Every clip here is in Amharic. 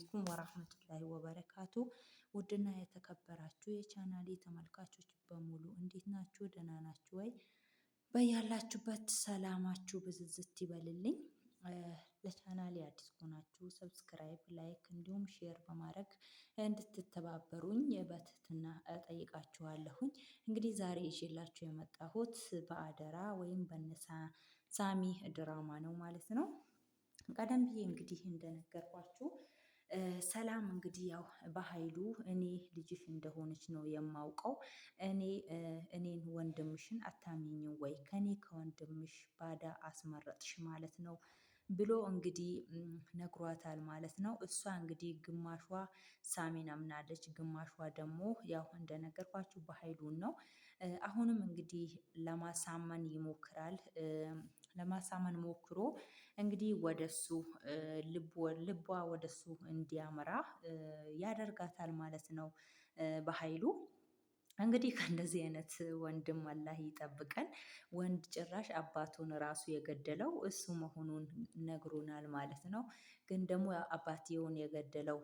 አለይኩም ወራህመቱላሂ ወበረካቱ። ውድና የተከበራችሁ የቻናሌ ተመልካቾች በሙሉ እንዴት ናችሁ? ደህና ናችሁ ወይ? በያላችሁበት ሰላማችሁ ብዝዝት ይበልልኝ። ለቻናሌ አዲስ ከሆናችሁ ሰብስክራይብ፣ ላይክ እንዲሁም ሼር በማድረግ እንድትተባበሩኝ በትህትና እጠይቃችኋለሁኝ። እንግዲህ ዛሬ ይዤላችሁ የመጣሁት በአደራ ወይም ሳሚ ድራማ ነው ማለት ነው። ቀደም ብዬ እንግዲህ እንደነገርኳችሁ ሰላም እንግዲህ ያው በሀይሉ እኔ ልጅሽ እንደሆነች ነው የማውቀው። እኔን ወንድምሽን አታምኚም ወይ? ከኔ ከወንድምሽ ባዳ አስመረጥሽ ማለት ነው ብሎ እንግዲህ ነግሯታል ማለት ነው። እሷ እንግዲህ ግማሿ ሳሚን አምናለች፣ ግማሿ ደግሞ ያው እንደነገርኳችሁ በሀይሉን ነው። አሁንም እንግዲህ ለማሳመን ይሞክራል። ለማሳመን ሞክሮ እንግዲህ ወደሱ ልቧ ወደሱ እንዲያመራ ያደርጋታል ማለት ነው። በሀይሉ እንግዲህ ከእንደዚህ አይነት ወንድም አላህ ይጠብቀን። ወንድ ጭራሽ አባቱን ራሱ የገደለው እሱ መሆኑን ነግሮናል ማለት ነው። ግን ደግሞ አባትየውን የገደለው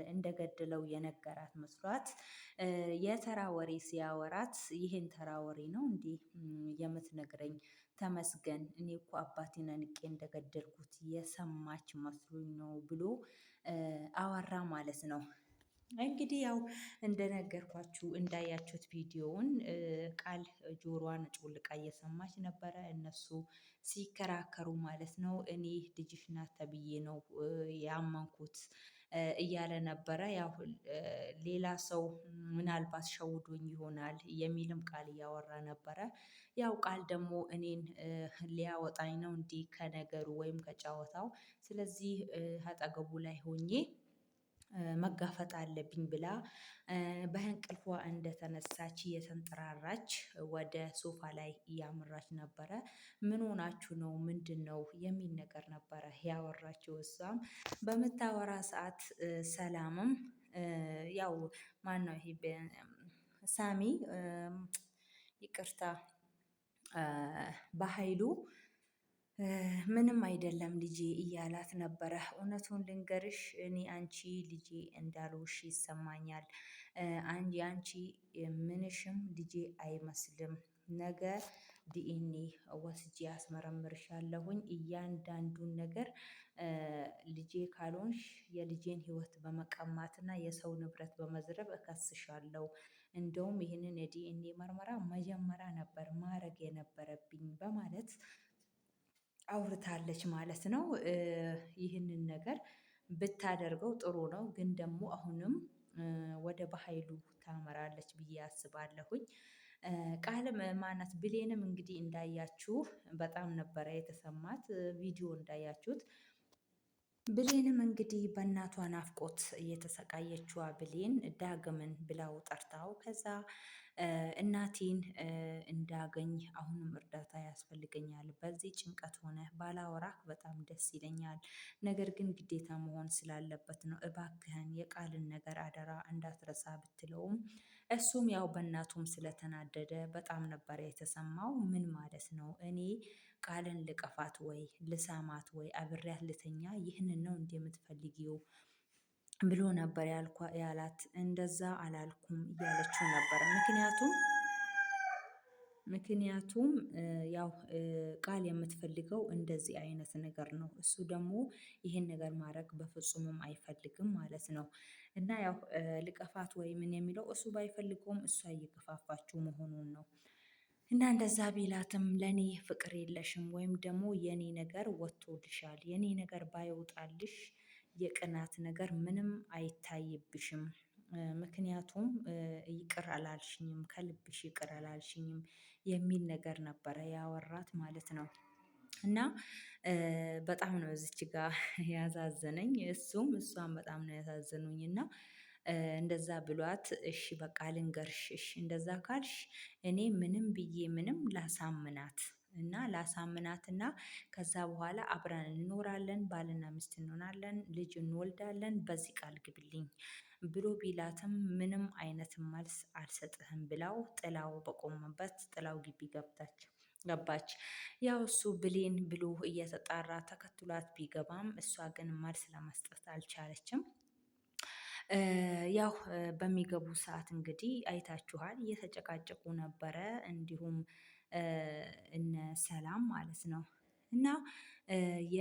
እንደገደለው የነገራት መስሏት የተራ ወሬ ሲያወራት ይህን ተራ ወሬ ነው እንዴ የምትነግረኝ? ተመስገን እኔ እኮ አባቴን አንቄ እንደገደልኩት የሰማች መስሎኝ ነው ብሎ አወራ ማለት ነው። እንግዲህ ያው እንደነገርኳችሁ እንዳያችሁት ቪዲዮውን ቃል ጆሮዋን ጮልቃ እየሰማች ነበረ እነሱ ሲከራከሩ ማለት ነው። እኔ ልጅሽ ናት ተብዬ ነው ያመንኩት እያለ ነበረ። ያው ሌላ ሰው ምናልባት ሸውዶኝ ይሆናል የሚልም ቃል እያወራ ነበረ። ያው ቃል ደግሞ እኔን ሊያወጣኝ ነው እንዲህ ከነገሩ ወይም ከጨዋታው፣ ስለዚህ አጠገቡ ላይ ሆኜ መጋፈጥ አለብኝ ብላ በእንቅልፏ እንደተነሳች እየተንጠራራች ወደ ሶፋ ላይ እያመራች ነበረ። ምን ሆናችሁ ነው? ምንድነው? የሚል ነገር ነበረ ያወራችው። እሷም በምታወራ ሰዓት ሰላምም ያው ማነው ይሄ ሳሚ ይቅርታ በሃይሉ ምንም አይደለም ልጄ እያላት ነበረ። እውነቱን ልንገርሽ እኔ አንቺ ልጄ እንዳልሆንሽ ይሰማኛል። አንቺ ምንሽም ልጄ አይመስልም። ነገ ዲኤንኤ ወስጄ አስመረምርሻለሁኝ። እያንዳንዱን ነገር ልጄ ካልሆንሽ የልጄን ህይወት በመቀማትና የሰው ንብረት በመዝረፍ እከስሻለሁ። እንደውም ይህንን የዲኤንኤ ምርመራ መጀመሪያ ነበር ማድረግ የነበረብኝ በማለት አውርታለች ማለት ነው። ይህንን ነገር ብታደርገው ጥሩ ነው፣ ግን ደግሞ አሁንም ወደ በሃይሉ ታመራለች ብዬ አስባለሁኝ። ቃልም ማናት ብሌንም እንግዲህ እንዳያችሁ በጣም ነበረ የተሰማት ቪዲዮ እንዳያችሁት። ብሌንም እንግዲህ በእናቷ ናፍቆት እየተሰቃየችዋ ብሌን ዳግምን ብላው ጠርታው ከዛ እናቴን እንዳገኝ አሁንም እርዳታ ያስፈልገኛል። በዚህ ጭንቀት ሆነ ባላወራህ በጣም ደስ ይለኛል። ነገር ግን ግዴታ መሆን ስላለበት ነው። እባክህን የቃልን ነገር አደራ እንዳትረሳ ብትለውም እሱም ያው በእናቱም ስለተናደደ በጣም ነበር የተሰማው። ምን ማለት ነው? እኔ ቃልን ልቀፋት ወይ ልሳማት ወይ አብሬያት ልተኛ? ይህንን ነው እንዴ የምትፈልጊው? ብሎ ነበር ያላት። እንደዛ አላልኩም እያለችው ነበር። ምክንያቱም ያው ቃል የምትፈልገው እንደዚህ አይነት ነገር ነው። እሱ ደግሞ ይሄን ነገር ማድረግ በፍጹምም አይፈልግም ማለት ነው። እና ያው ልቀፋት ወይ ምን የሚለው እሱ ባይፈልገውም እሷ እየገፋፋችው መሆኑን ነው። እና እንደዛ ቢላትም ለኔ ፍቅር የለሽም ወይም ደግሞ የኔ ነገር ወጥቶልሻል። የኔ ነገር ባይወጣልሽ የቅናት ነገር ምንም አይታይብሽም። ምክንያቱም ይቅር አላልሽኝም፣ ከልብሽ ይቅር አላልሽኝም የሚል ነገር ነበረ ያወራት ማለት ነው። እና በጣም ነው እዚች ጋር ያሳዘነኝ። እሱም እሷም በጣም ነው ያሳዘኑኝ። እና እንደዛ ብሏት እሺ በቃ ልንገርሽ፣ እሺ እንደዛ ካልሽ እኔ ምንም ብዬ ምንም ላሳምናትና ከዛ በኋላ አብረን እንኖራለን፣ ባልና ሚስት እንሆናለን፣ ልጅ እንወልዳለን፣ በዚህ ቃል ግብልኝ ብሎ ቢላትም ምንም አይነት መልስ አልሰጥህም ብላው ጥላው በቆመበት ጥላው ግቢ ገባች። ያው እሱ ብሌን ብሎ እየተጣራ ተከትሏት ቢገባም እሷ ግን መልስ ለመስጠት አልቻለችም። ያው በሚገቡ ሰዓት እንግዲህ አይታችኋል እየተጨቃጨቁ ነበረ። እንዲሁም እነ ሰላም ማለት ነው። እና የ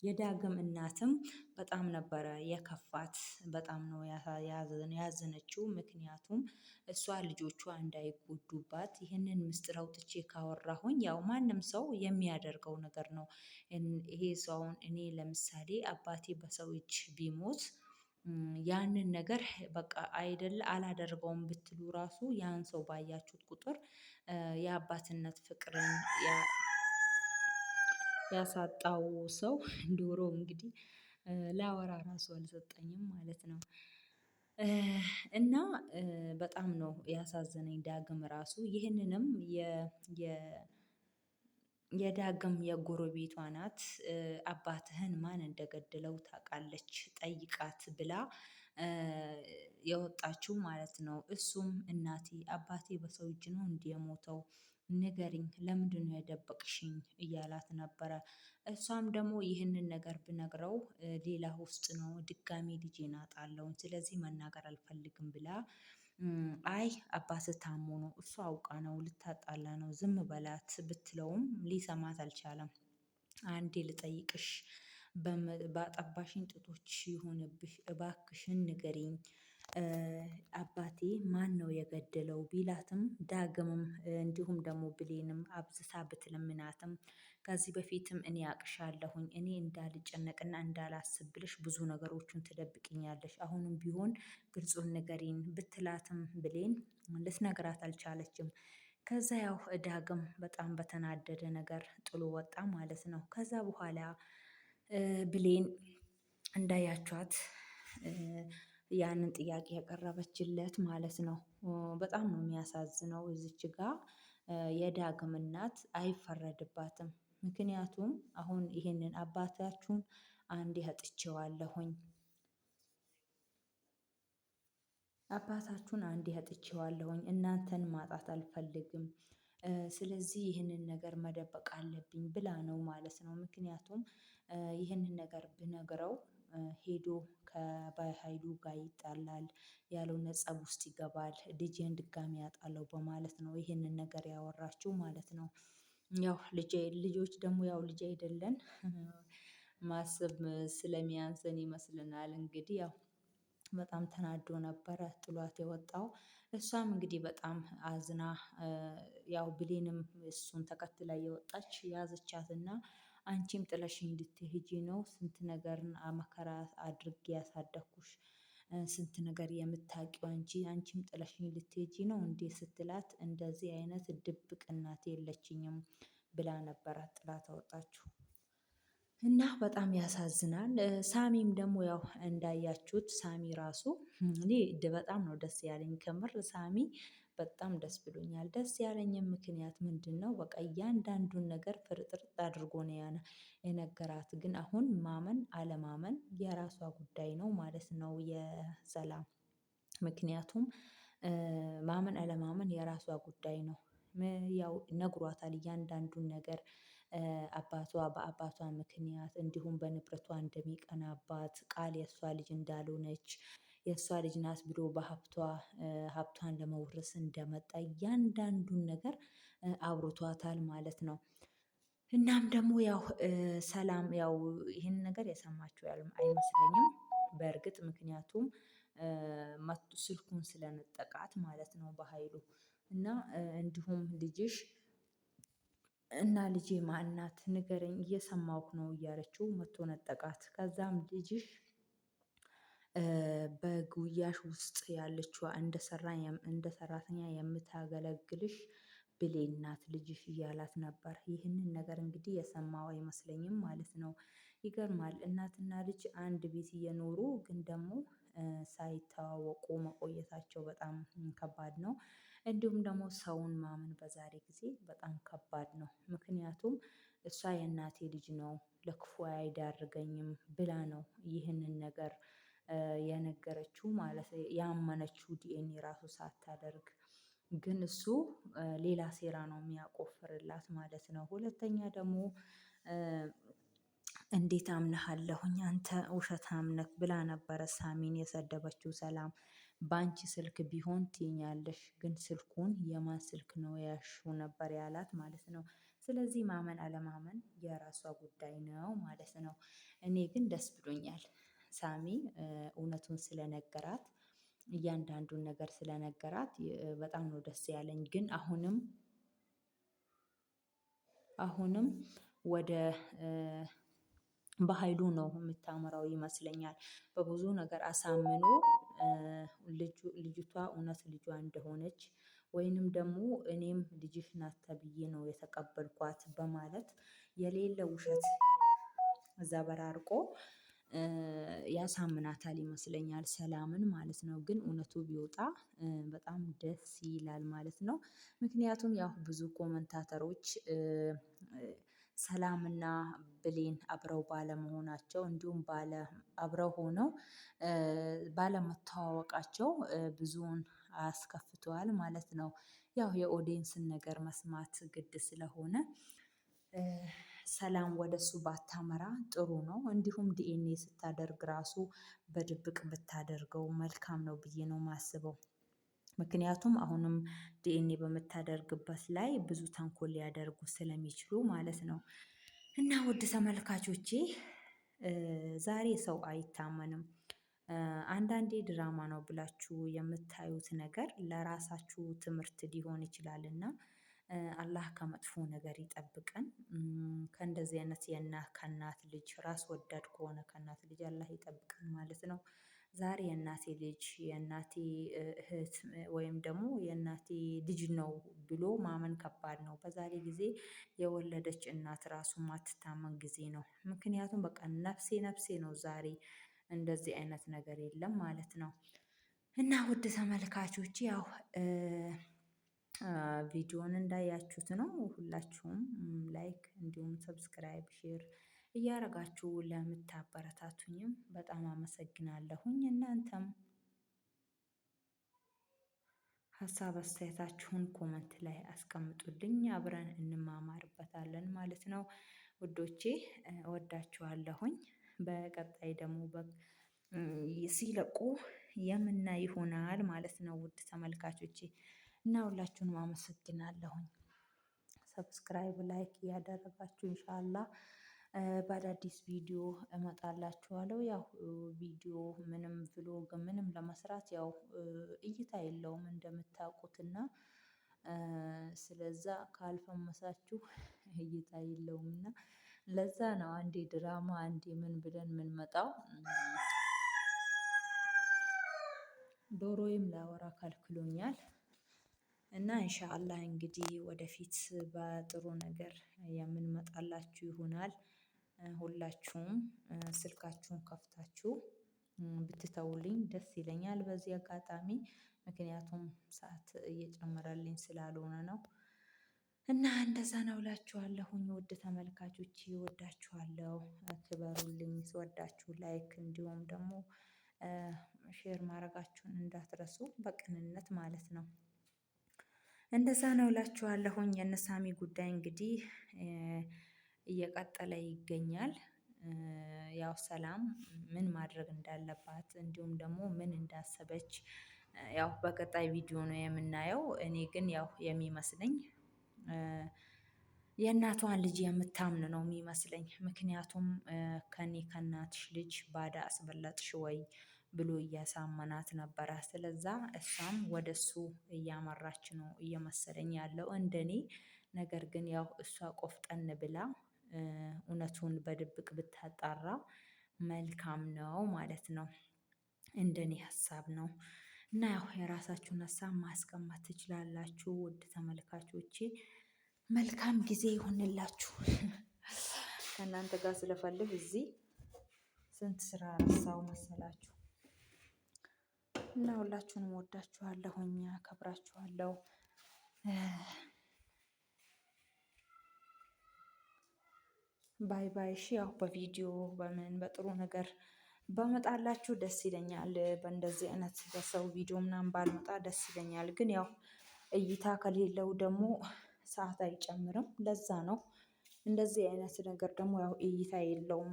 የዳግም እናትም በጣም ነበረ የከፋት በጣም ነው ያዘነችው። ምክንያቱም እሷ ልጆቿ እንዳይጎዱባት ይህንን ምስጢር አውጥቼ ካወራሁኝ ያው ማንም ሰው የሚያደርገው ነገር ነው። ይሄ ሰውን እኔ ለምሳሌ አባቴ በሰው እጅ ቢሞት ያንን ነገር በቃ አይደለ አላደርገውም ብትሉ ራሱ ያን ሰው ባያችሁት ቁጥር የአባትነት ፍቅርን ያሳጣው ሰው ዶሮ እንግዲህ ላወራ ራሱ አልሰጠኝም ማለት ነው። እና በጣም ነው ያሳዘነኝ ዳግም ራሱ ይህንንም የዳግም የጎረቤቷ ናት አባትህን ማን እንደገደለው ታውቃለች ጠይቃት ብላ የወጣችው ማለት ነው። እሱም እናቴ አባቴ በሰው እጅ ነው እንዲህ የሞተው ንገሪኝ ለምንድነው የደበቅሽኝ እያላት ነበረ። እሷም ደግሞ ይህንን ነገር ብነግረው ሌላ ውስጥ ነው ድጋሚ ልጄን አጣለሁኝ ስለዚህ መናገር አልፈልግም ብላ አይ አባትህ ታሞ ነው እሷ አውቃ ነው ልታጣላ ነው ዝም በላት ብትለውም ሊሰማት አልቻለም። አንዴ ልጠይቅሽ ባጠባሽኝ ጡቶች ይሁንብሽ እባክሽን ንገሪኝ አባቴ ማነው የገደለው ቢላትም ዳግምም እንዲሁም ደግሞ ብሌንም አብዝታ ብትለምናትም ከዚህ በፊትም እኔ አቅሻለሁኝ እኔ እንዳልጨነቅና እንዳላስብ ብለሽ ብዙ ነገሮችን ትደብቅኛለሽ አሁንም ቢሆን ግልጹን ንገሪኝ ብትላትም ብሌን ልትነግራት አልቻለችም። ከዛ ያው ዳግም በጣም በተናደደ ነገር ጥሎ ወጣ ማለት ነው። ከዛ በኋላ ብሌን እንዳያችኋት ያንን ጥያቄ ያቀረበችለት ማለት ነው። በጣም ነው የሚያሳዝነው እዚች ጋር የዳግም እናት አይፈረድባትም። ምክንያቱም አሁን ይሄንን አባታችሁን አንዴ አጥቼዋለሁኝ አባታችሁን አንዴ አጥቼዋለሁኝ እናንተን ማጣት አልፈልግም። ስለዚህ ይህንን ነገር መደበቅ አለብኝ ብላ ነው ማለት ነው። ምክንያቱም ይህንን ነገር ብነግረው ሄዶ ከባሀይሉ ጋር ይጣላል ያልሆነ ፀብ ውስጥ ይገባል ልጄን ድጋሚ አጣለሁ በማለት ነው ይሄንን ነገር ያወራችው ማለት ነው። ያው ልጆች ደግሞ ያው ልጅ አይደለን ማሰብ ስለሚያንስን ይመስለናል እንግዲህ ያው በጣም ተናዶ ነበረ ጥሏት የወጣው። እሷም እንግዲህ በጣም አዝና ያው ብሌንም እሱን ተከትላ እየወጣች ያዘቻትና አንቺም ጥለሽኝ እንድትሄጂ ነው ስንት ነገርን መከራ አድርጌ ያሳደግኩሽ ስንት ነገር የምታውቂው አንቺም ጥለሽኝ ልትሄጂ ነው እንዴ ስትላት እንደዚህ አይነት ድብቅ እናት የለችኝም ብላ ነበረ ጥላት አወጣችው። እና በጣም ያሳዝናል። ሳሚም ደግሞ ያው እንዳያችሁት ሳሚ ራሱ እኔ በጣም ነው ደስ ያለኝ ከምር ሳሚ በጣም ደስ ብሎኛል ደስ ያለኝም ምክንያት ምንድነው? በቃ እያንዳንዱን ነገር ፍርጥርጥ አድርጎ ነው የነገራት ግን አሁን ማመን አለማመን የራሷ ጉዳይ ነው ማለት ነው። የሰላም ምክንያቱም ማመን አለማመን የራሷ ጉዳይ ነው። ያው ነግሯታል እያንዳንዱን ነገር አባቷ በአባቷ ምክንያት እንዲሁም በንብረቷ እንደሚቀናባት ቃል የእሷ ልጅ እንዳልሆነች የእሷ ልጅ ናት ብሎ በሀብቷ ሀብቷን ለመውረስ እንደመጣ እያንዳንዱን ነገር አውርቷታል ማለት ነው። እናም ደግሞ ያው ሰላም ያው ይሄን ነገር የሰማችው አይመስለኝም። በእርግጥ ምክንያቱም ስልኩን ስለነጠቃት ማለት ነው። በሃይሉ እና እንዲሁም ልጅሽ እና ልጄ ማን ናት ንገረኝ እየሰማሁህ ነው እያለችው መጥቶ ነጠቃት። ከዛም ልጅሽ በጉያሽ ውስጥ ያለችዋ እንደ ሰራተኛ የምታገለግልሽ ብሌን ናት ልጅሽ እያላት ነበር። ይህንን ነገር እንግዲህ የሰማው አይመስለኝም ማለት ነው። ይገርማል እናትና ልጅ አንድ ቤት እየኖሩ ግን ደግሞ ሳይተዋወቁ መቆየታቸው በጣም ከባድ ነው። እንዲሁም ደግሞ ሰውን ማመን በዛሬ ጊዜ በጣም ከባድ ነው። ምክንያቱም እሷ የእናቴ ልጅ ነው ለክፉ አይዳርገኝም ብላ ነው ይህንን ነገር የነገረችው ማለት ያመነችው ዲኤንኤ ራሱ ሳታደርግ ግን እሱ ሌላ ሴራ ነው የሚያቆፍርላት ማለት ነው። ሁለተኛ ደግሞ እንዴት አምነሃለሁኝ አንተ ውሸታም ነህ ብላ ነበረ ሳሚን የሰደበችው ሰላም። በአንቺ ስልክ ቢሆን ትይኛለሽ፣ ግን ስልኩን የማን ስልክ ነው የያዝሽው ነበር ያላት ማለት ነው። ስለዚህ ማመን አለማመን የራሷ ጉዳይ ነው ማለት ነው። እኔ ግን ደስ ብሎኛል ሳሚ እውነቱን ስለነገራት፣ እያንዳንዱን ነገር ስለነገራት በጣም ነው ደስ ያለኝ። ግን አሁንም ወደ በሃይሉ ነው የምታመራው ይመስለኛል። በብዙ ነገር አሳምኖ ልጅቷ እውነት ልጇ እንደሆነች ወይንም ደግሞ እኔም ልጅሽ ናት ተብዬ ነው የተቀበልኳት በማለት የሌለ ውሸት ዘበራርቆ ያሳምናታል ይመስለኛል ሰላምን ማለት ነው። ግን እውነቱ ቢወጣ በጣም ደስ ይላል ማለት ነው። ምክንያቱም ያው ብዙ ኮመንታተሮች ሰላምና ብሌን አብረው ባለመሆናቸው እንዲሁም አብረው ሆነው ባለመተዋወቃቸው ብዙውን አስከፍተዋል ማለት ነው። ያው የኦዲየንስን ነገር መስማት ግድ ስለሆነ ሰላም ወደ እሱ ባታመራ ጥሩ ነው። እንዲሁም ዲኤንኤ ስታደርግ ራሱ በድብቅ ብታደርገው መልካም ነው ብዬ ነው የማስበው። ምክንያቱም አሁንም ዲኤንኤ በምታደርግበት ላይ ብዙ ተንኮል ሊያደርጉ ስለሚችሉ ማለት ነው። እና ውድ ተመልካቾቼ ዛሬ ሰው አይታመንም። አንዳንዴ ድራማ ነው ብላችሁ የምታዩት ነገር ለራሳችሁ ትምህርት ሊሆን ይችላል እና አላህ ከመጥፎ ነገር ይጠብቀን። ከእንደዚህ አይነት ከእናት ልጅ ራስ ወዳድ ከሆነ ከእናት ልጅ አላህ ይጠብቀን ማለት ነው። ዛሬ የእናቴ ልጅ የእናቴ እህት ወይም ደግሞ የእናቴ ልጅ ነው ብሎ ማመን ከባድ ነው። በዛሬ ጊዜ የወለደች እናት ራሱ ማትታመን ጊዜ ነው። ምክንያቱም በቃ ነፍሴ ነፍሴ ነው ዛሬ እንደዚህ አይነት ነገር የለም ማለት ነው። እና ውድ ተመልካቾች ያው ቪዲዮውን እንዳያችሁት ነው። ሁላችሁም ላይክ እንዲሁም ሰብስክራይብ ሼር እያደረጋችሁ ለምታበረታቱኝም በጣም አመሰግናለሁኝ። እናንተም ሀሳብ አስተያየታችሁን ኮመንት ላይ አስቀምጡልኝ አብረን እንማማርበታለን ማለት ነው። ውዶቼ እወዳችኋለሁኝ። በቀጣይ ደግሞ ሲለቁ የምናይ ይሆናል ማለት ነው። ውድ ተመልካቾቼ እና ሁላችሁንም አመሰግናለሁኝ። ሰብስክራይብ ላይክ እያደረጋችሁ ኢንሻአላህ በአዳዲስ ቪዲዮ እመጣላችኋለሁ። ያው ቪዲዮ ምንም ቭሎግ ምንም ለመስራት ያው እይታ የለውም እንደምታውቁትና ስለዛ ካልፈመሳችሁ እይታ የለውምና ለዛ ነው አንዴ ድራማ አንዴ ምን ብለን የምንመጣው። ዶሮዬም ላወራ ከልክሎኛል። እና ኢንሻአላህ እንግዲህ ወደፊት በጥሩ ነገር የምንመጣላችሁ ይሆናል። ሁላችሁም ስልካችሁን ከፍታችሁ ብትተውልኝ ደስ ይለኛል በዚህ አጋጣሚ ምክንያቱም ሰዓት እየጨመረልኝ ስላልሆነ ነው። እና እንደዛ ነው እላችኋለሁኝ ውድ ተመልካቾቼ እወዳችኋለሁ። ክበሩልኝ ስወዳችሁ ላይክ እንዲሁም ደግሞ ሼር ማድረጋችሁን እንዳትረሱ በቅንነት ማለት ነው። እንደዛ ነው እላችኋለሁኝ። የእነ ሳሚ ጉዳይ እንግዲህ እየቀጠለ ይገኛል። ያው ሰላም ምን ማድረግ እንዳለባት እንዲሁም ደግሞ ምን እንዳሰበች ያው በቀጣይ ቪዲዮ ነው የምናየው። እኔ ግን ያው የሚመስለኝ የእናቷን ልጅ የምታምን ነው የሚመስለኝ። ምክንያቱም ከእናትሽ ልጅ ባዳ አስበለጥሽ ወይ ብሎ እያሳመናት ነበረ። ስለዛ እሷም ወደ እሱ እያመራች ነው እየመሰለኝ ያለው እንደኔ። ነገር ግን ያው እሷ ቆፍጠን ብላ እውነቱን በድብቅ ብታጣራ መልካም ነው ማለት ነው። እንደኔ ሀሳብ ነው። እና ያው የራሳችሁን ሀሳብ ማስቀመጥ ትችላላችሁ ውድ ተመልካቾቼ። መልካም ጊዜ ይሁንላችሁ። ከእናንተ ጋር ስለፈልግ እዚህ ስንት ስራ ረሳው መሰላችሁ። እና ሁላችሁንም እወዳችኋለሁኝ አከብራችኋለሁ። ባይ ባይ። እሺ ያው በቪዲዮ በምን በጥሩ ነገር ባመጣላችሁ ደስ ይለኛል። በእንደዚህ አይነት በሰው ቪዲዮ ምናምን ባልመጣ ደስ ይለኛል። ግን ያው እይታ ከሌለው ደግሞ ሰዓት አይጨምርም ለዛ ነው። እንደዚህ አይነት ነገር ደግሞ ያው እይታ የለውም።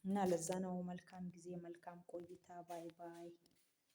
እና ለዛ ነው። መልካም ጊዜ፣ መልካም ቆይታ። ባይ ባይ።